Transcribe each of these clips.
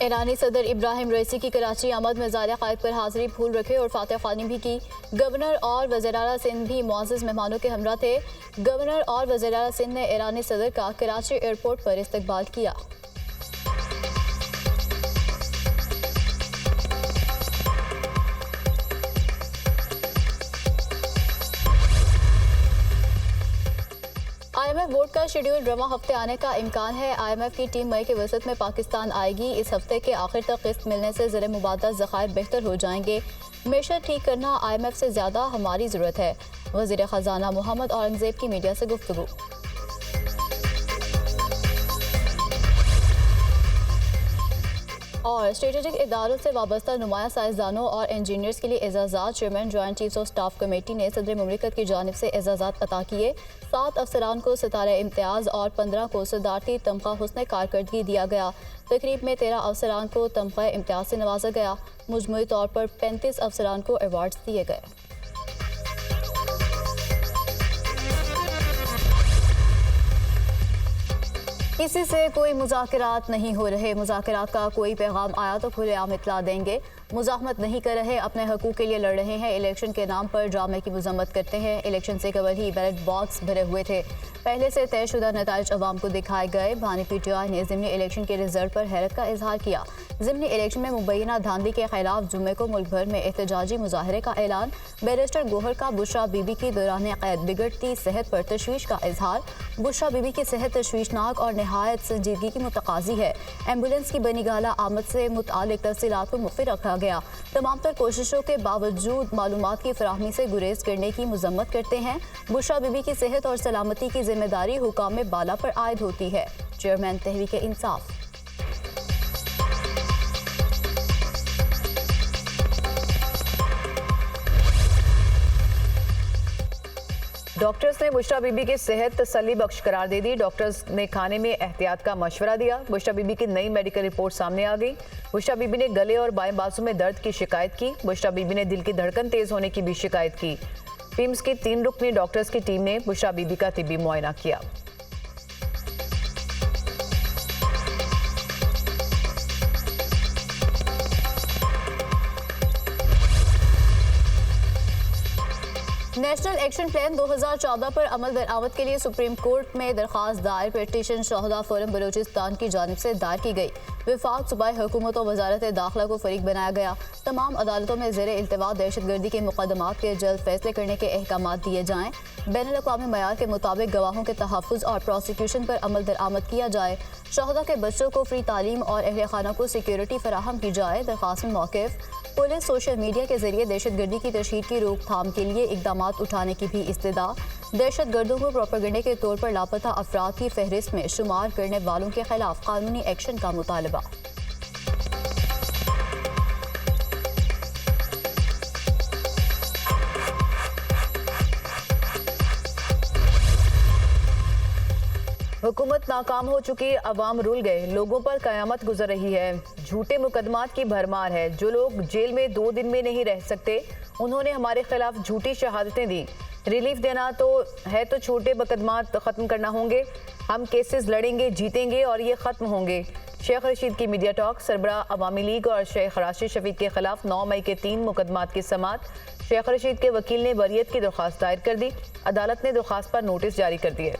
ईरानी सदर इब्राहिम रईसी की कराची आमद में ज़ाहिर क़ायद पर हाज़िरी फूल रखे और फातह ख़्वानी भी की। गवर्नर और वज़ीर-ए-आला सिंध भी मुअज़्ज़ज़ मेहमानों के हमरा थे। गवर्नर और वज़ीर-ए-आला सिंध ने ईरानी सदर का कराची एयरपोर्ट पर इस्तकबाल किया। IMF वोट का शेड्यूल रवां हफ्ते आने का इम्कान है। IMF की टीम मई के वसत में पाकिस्तान आएगी। इस हफ्ते के आखिर तक किस्त मिलने से ज़र मुबादला ज़खायर बेहतर हो जाएंगे। मेशत ठीक करना IMF से ज़्यादा हमारी ज़रूरत है। वज़ीर ख़जाना मोहम्मद औरंगज़ेब की मीडिया से गुफ्तगू। और स्ट्रेटेजिक इदारों से वाबस्ता नुमाया साइंसदानों और इंजीनियर्स के लिए एजाज़ात। Chairman joint chiefs of staff committee ने सदर मुमलिकत की जानिब से एजाज़ात अता किए। 7 अफसरान को सितारे इम्तियाज़ और 15 को सदारती तमगा हुस्न कारकर्दगी दिया गया। तकरीब में 13 अफसरान को तमगा इम्तियाज़ से नवाजा गया। मजमूई तौर पर 35 अफसरान को अवार्ड्स दिए गए। किसी से कोई मुज़ाकरात नहीं हो रहे। मुज़ाकरात का कोई पैगाम आया तो खुलेआम इतला देंगे। मुज़ाहमत नहीं कर रहे, अपने हकूक़ के लिए लड़ रहे हैं। इलेक्शन के नाम पर ड्रामे की मजम्मत करते हैं। इलेक्शन से कबल ही बैलेट बॉक्स भरे हुए थे। पहले से तयशुदा नताइज अवाम को दिखाए गए। भानी PTI ने ज़िमनी इलेक्शन के रिजल्ट पर हैरत का इजहार किया। ज़िमनी इलेक्शन में मुबैना धांधली के खिलाफ जुम्मे को मुल्क भर में एहतजाजी मुजाहरे का ऐलान। बैरिस्टर गोहर का बुशरा बीबी की दौरान कैद बिगड़ती सेहत पर तशवीश का इजहार। बुशरा बीबी की सेहत तशवीशनाक और नहायत संजीदगी की मुतकाजी है। एम्बुलेंस की बनीगाला आमद से मुतालिक तफसीलात को मुख्फी रखा गया। तमाम तर कोशिशों के बावजूद मालूमात की फराहमी से गुरेज करने की मजम्मत करते हैं। बुशरा बीबी की सेहत और सलामती की जिम्मेदारी हुकाम में बाला पर आयद होती है। चेयरमैन तहरीक इंसाफ। डॉक्टर्स ने बुशरा बीबी की सेहत तसल्ली बख्श करार दे दी। डॉक्टर्स ने खाने में एहतियात का मशवरा दिया। बुशरा बीबी की नई मेडिकल रिपोर्ट सामने आ गई। बुशरा बीबी ने गले और बाएं बाजू में दर्द की शिकायत की। बुशरा बीबी ने दिल की धड़कन तेज होने की भी शिकायत की। पिम्स की 3 रुकनी डॉक्टर्स की टीम ने बुशरा बीबी का तिब्बी मुआयना किया। नेशनल एक्शन प्लान 2014 पर अमल दरामद के लिए सुप्रीम कोर्ट में दरखास्त दायर। पिटीशन शोहदा फोरम बलूचिस्तान की जानिब से दायर की गई। विफाक सूबाई हुकूमत और वजारत दाखिला को फरीक बनाया गया। तमाम अदालतों में ज़ेर इल्तवा दहशतगर्दी के मुकदमात के जल्द फैसले करने के अहकाम दिए जाएँ। बैनुल अक़वामी मयार के मुताबिक गवाहों के तहफ़्फ़ुज़ और प्रोसिक्यूशन पर अमल दरामद किया जाए। शोहदा के बच्चों को फ्री तालीम और अहल खाना को सिक्योरिटी फराहम की जाए। दरखास्त में मौक़िफ़ पुलिस सोशल मीडिया के जरिए दहशतगर्दी की तशहीर की रोकथाम के लिए इक़दामात उठाने की भी इस्तदा। दहशतगर्दों को प्रोपेगेंडे के तौर पर लापता अफराद की फहरिस्त में शुमार करने वालों के खिलाफ कानूनी एक्शन का मुतालबा। हुकूमत नाकाम हो चुकी, अवाम रुल गए, लोगों पर कयामत गुजर रही है। झूठे मुकदमात की भरमार है। जो लोग जेल में 2 दिन में नहीं रह सकते, उन्होंने हमारे खिलाफ झूठी शहादतें दी। रिलीफ देना तो छोटे मुकदमात ख़त्म करना होंगे। हम केसेस लड़ेंगे, जीतेंगे और ये ख़त्म होंगे। शेख रशीद की मीडिया टॉक। सरबरा अवामी लीग और शेख राशिद शफीक के खिलाफ 9 मई के 3 मुकदमात की समात। शेख रशीद के वकील ने बरियत की दरख्वास्त दायर कर दी। अदालत ने दरख्वास्त पर नोटिस जारी कर दिए।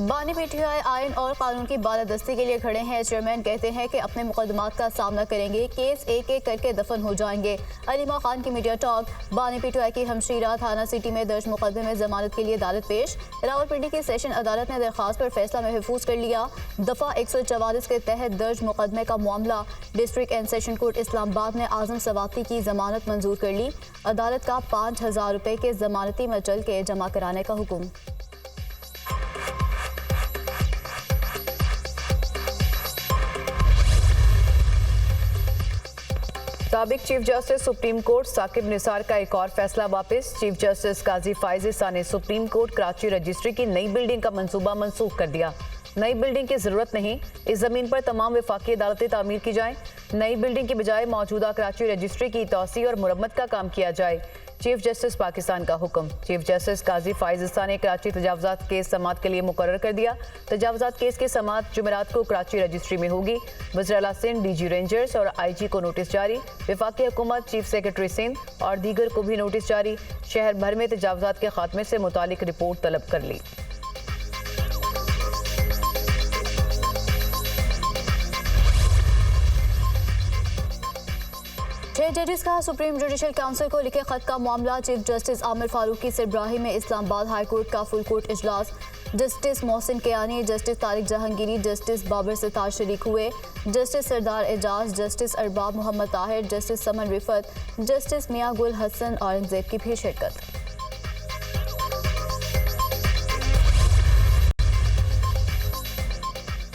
बानी PTI आइन और कानून की बालादस्ती के लिए खड़े हैं। चेयरमैन कहते हैं कि अपने मुकदमात का सामना करेंगे, केस एक एक करके दफन हो जाएंगे। अलीमा खान की मीडिया टॉक। बानी PTI की हमशीरा थाना सिटी में दर्ज मुकदमे में जमानत के लिए अदालत पेश। रावलपिंडी की सेशन अदालत ने दरख्वास्त पर फैसला महफूज कर लिया। दफ़ा 144 के तहत दर्ज मुकदमे का मामला district and session court Islamabad ने आजम सवाती की जमानत मंजूर कर ली। अदालत का 5000 रुपये के जमानती मचल के जमा कराने का हुक्म। साबिक chief justice supreme court Saqib Nisar का एक और फैसला वापस। चीफ जस्टिस काजी फाइज ईसा ने सुप्रीम कोर्ट कराची रजिस्ट्री की नई बिल्डिंग का मंसूबा मनसूख कर दिया। नई बिल्डिंग की जरूरत नहीं, इस जमीन पर तमाम वफाकी अदालतें तामीर की जाएं। नई बिल्डिंग की बजाय मौजूदा कराची रजिस्ट्री की तोसी और मुरम्मत का काम किया जाए। चीफ जस्टिस पाकिस्तान का हुक्म। चीफ जस्टिस काजी फाइजिस्ता ने कराची तजावजात केस समाअत के लिए मुकर्रर कर दिया। तजावजात केस की समाअत जुमेरात को कराची रजिस्ट्री में होगी। वज़ीर-ए-आला सिंध, डीजी रेंजर्स और आईजी को नोटिस जारी। वफाकी हुकूमत, चीफ सेक्रेटरी सिंध और दीगर को भी नोटिस जारी। शहर भर में तजावजात के खात्मे से मुतालिक रिपोर्ट तलब कर ली। छह जजेस का सुप्रीम जुडिशल काउंसिल को लिखे खत का मामला। चीफ जस्टिस आमिर फारूकी सरबराही में इस्लामाबाद हाई कोर्ट का फुल कोर्ट इजलास। Justice Mohsin Kiani, justice Tariq Jahangiri, justice Babar Sattar शरीक हुए। Justice Sardar Ejaz, justice Arbab Mohammad Tahir, justice Saman Rifat, justice Mian Gul Hassan Aurangzeb की भी शिरकत।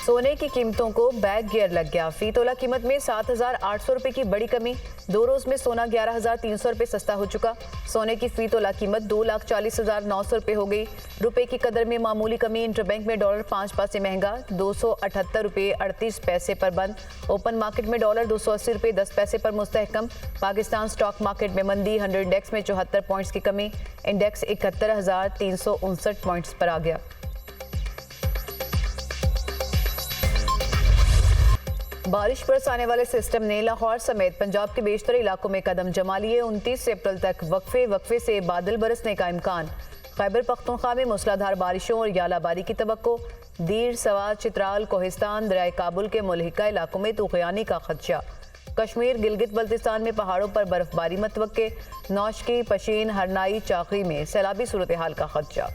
सोने की कीमतों को बैक गियर लग गया। फी तोला कीमत में 7,800 रुपए की बड़ी कमी। 2 रोज में सोना 11,300 रुपए सस्ता हो चुका। सोने की फी तोला कीमत 2,40,900 रुपए हो गई। रुपए की कदर में मामूली कमी। इंटरबैंक में डॉलर 5 पैसे महंगा, 278 रुपए 38 पैसे पर बंद। ओपन मार्केट में डॉलर 280 रुपए 10 पैसे पर मुस्तहकम। पाकिस्तान स्टॉक मार्केट में मंदी। 100 इंडेक्स में 74 पॉइंट्स की कमी। इंडेक्स 71,359 पॉइंट्स पर आ गया। बारिश बरसाने वाले सिस्टम ने लाहौर समेत पंजाब के बेशतर इलाकों में कदम जमा लिए। 29 अप्रैल तक वक्फे से बादल बरसने का इम्कान। खैबर पख्तूनख्वा में मूसलाधार बारिशों और यालाबारी की तवक्को। दीर, सवात, चित्राल, कोहिस्तान, दरियाए काबुल के मुल्हिका इलाकों में तूफ़ानी का खदशा। कश्मीर, गिलगित बल्तिस्तान में पहाड़ों पर बर्फबारी मतवक्के। नौशकी, पशीन, हरनाई, चाकरी में सैलाबी सूरत हाल का खदशा।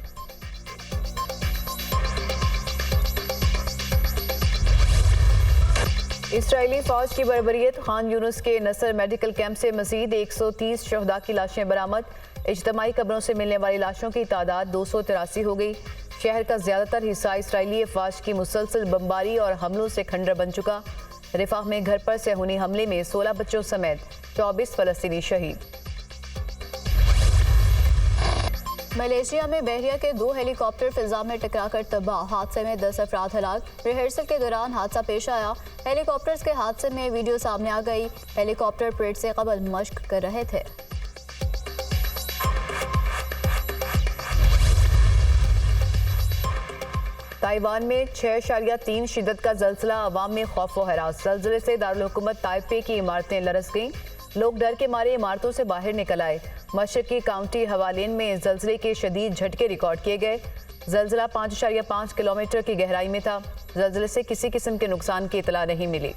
इसराइली फौज की बर्बरियत। खान यूनुस के नसर मेडिकल कैंप से मजीद 130 शहदा की लाशें बरामद। इज्तमाई कब्रों से मिलने वाली लाशों की तादाद 283 हो गई। शहर का ज्यादातर हिस्सा इसराइली अफवाज की मुसलसल बमबारी और हमलों से खंडर बन चुका। रिफाह में घर पर सेहूनी हमले में 16 बच्चों समेत 24 फलस्तीनी शहीद। मलेशिया में बहरिया के 2 हेलीकॉप्टर फिजा में टकराकर तबाह। हादसे में 10 अफराद हलाक। रिहर्सल के दौरान हादसा पेश आया। हेलीकॉप्टर्स के हादसे में वीडियो सामने आ गई। हेलीकॉप्टर परेड से कबल मश्क कर रहे थे। ताइवान में 6.3 शिद्दत का जल्जला। अवाम में खौफ व हरास। जल्जले से दारुल हुकूमत ताइपे की इमारतें लरस गईं। लोग डर के मारे इमारतों से बाहर निकल आए। मशरकी काउंटी हवालेन में जल्जले के शदीद झटके रिकॉर्ड किए गए। जल्जला 5.5 किलोमीटर की गहराई में था। जल्जले से किसी किस्म के नुकसान की इतला नहीं मिली।